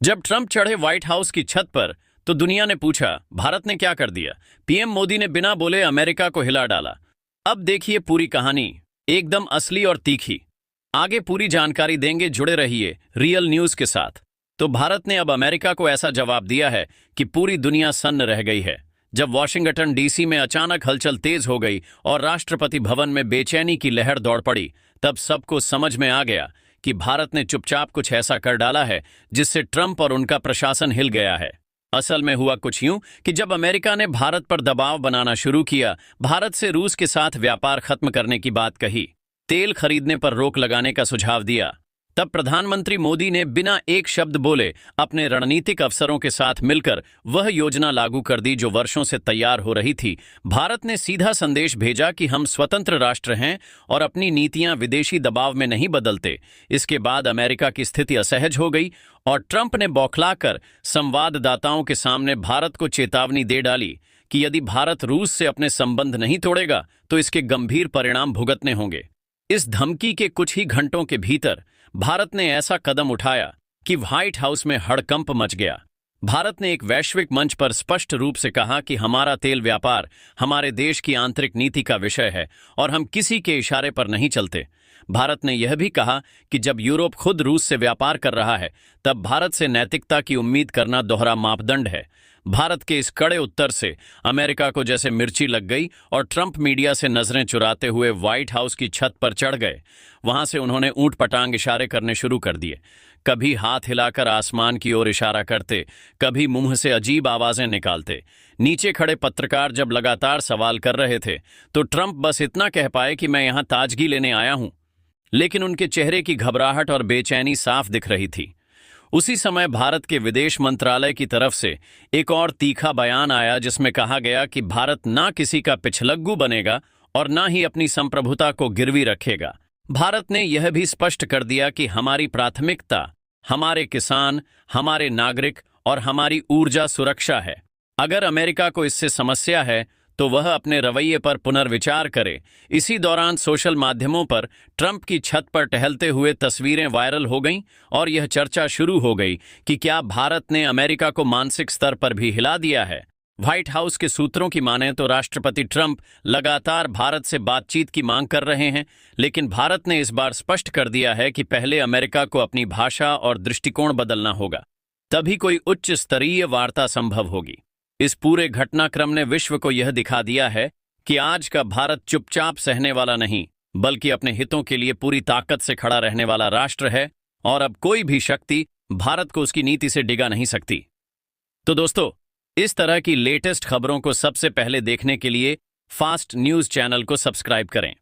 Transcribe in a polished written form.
जब ट्रंप चढ़े white house की छत पर तो दुनिया ने पूछा भारत ने क्या कर दिया। पीएम मोदी ने बिना बोले अमेरिका को हिला डाला। अब देखिए पूरी कहानी, एकदम असली और तीखी। आगे पूरी जानकारी देंगे, जुड़े रहिए रियल न्यूज के साथ। तो भारत ने अब अमेरिका को ऐसा जवाब दिया है कि पूरी दुनिया सन्न रह गई है। जब वॉशिंगटन डीसी में अचानक हलचल तेज हो गई और राष्ट्रपति भवन में बेचैनी की लहर दौड़ पड़ी, तब सबको समझ में आ गया कि भारत ने चुपचाप कुछ ऐसा कर डाला है जिससे ट्रंप और उनका प्रशासन हिल गया है। असल में हुआ कुछ यूं कि जब अमेरिका ने भारत पर दबाव बनाना शुरू किया, भारत से रूस के साथ व्यापार खत्म करने की बात कही, तेल खरीदने पर रोक लगाने का सुझाव दिया, तब प्रधानमंत्री मोदी ने बिना एक शब्द बोले अपने रणनीतिक अफसरों के साथ मिलकर वह योजना लागू कर दी जो वर्षों से तैयार हो रही थी। भारत ने सीधा संदेश भेजा कि हम स्वतंत्र राष्ट्र हैं और अपनी नीतियां विदेशी दबाव में नहीं बदलते। इसके बाद अमेरिका की स्थिति असहज हो गई और ट्रंप ने बौखलाकर संवाददाताओं के सामने भारत को चेतावनी दे डाली कि यदि भारत रूस से अपने संबंध नहीं तोड़ेगा तो इसके गंभीर परिणाम भुगतने होंगे। इस धमकी के कुछ ही घंटों के भीतर भारत ने ऐसा कदम उठाया कि व्हाइट हाउस में हड़कंप मच गया। भारत ने एक वैश्विक मंच पर स्पष्ट रूप से कहा कि हमारा तेल व्यापार हमारे देश की आंतरिक नीति का विषय है और हम किसी के इशारे पर नहीं चलते। भारत ने यह भी कहा कि जब यूरोप खुद रूस से व्यापार कर रहा है, तब भारत से नैतिकता की उम्मीद करना दोहरा मापदंड है। भारत के इस कड़े उत्तर से अमेरिका को जैसे मिर्ची लग गई और ट्रंप मीडिया से नजरें चुराते हुए व्हाइट हाउस की छत पर चढ़ गए। वहां से उन्होंने ऊंट पटांग इशारे करने शुरू कर दिए, कभी हाथ हिलाकर आसमान की ओर इशारा करते, कभी मुंह से अजीब आवाजें निकालते। नीचे खड़े पत्रकार जब लगातार सवाल कर रहे थे तो ट्रंप बस इतना कह पाए कि मैं यहां ताजगी लेने आया हूं, लेकिन उनके चेहरे की घबराहट और बेचैनी साफ दिख रही थी। उसी समय भारत के विदेश मंत्रालय की तरफ से एक और तीखा बयान आया जिसमें कहा गया कि भारत ना किसी का पिछलग्गू बनेगा और ना ही अपनी संप्रभुता को गिरवी रखेगा। भारत ने यह भी स्पष्ट कर दिया कि हमारी प्राथमिकता हमारे किसान, हमारे नागरिक और हमारी ऊर्जा सुरक्षा है। अगर अमेरिका को इससे समस्या है तो वह अपने रवैये पर पुनर्विचार करे। इसी दौरान सोशल माध्यमों पर ट्रंप की छत पर टहलते हुए तस्वीरें वायरल हो गईं और यह चर्चा शुरू हो गई कि क्या भारत ने अमेरिका को मानसिक स्तर पर भी हिला दिया है। व्हाइट हाउस के सूत्रों की माने तो राष्ट्रपति ट्रंप लगातार भारत से बातचीत की मांग कर रहे हैं, लेकिन भारत ने इस बार स्पष्ट कर दिया है कि पहले अमेरिका को अपनी भाषा और दृष्टिकोण बदलना होगा, तभी कोई उच्च स्तरीय वार्ता संभव होगी। इस पूरे घटनाक्रम ने विश्व को यह दिखा दिया है कि आज का भारत चुपचाप सहने वाला नहीं, बल्कि अपने हितों के लिए पूरी ताकत से खड़ा रहने वाला राष्ट्र है और अब कोई भी शक्ति भारत को उसकी नीति से डिगा नहीं सकती। तो दोस्तों, इस तरह की लेटेस्ट खबरों को सबसे पहले देखने के लिए फास्ट न्यूज चैनल को सब्सक्राइब करें।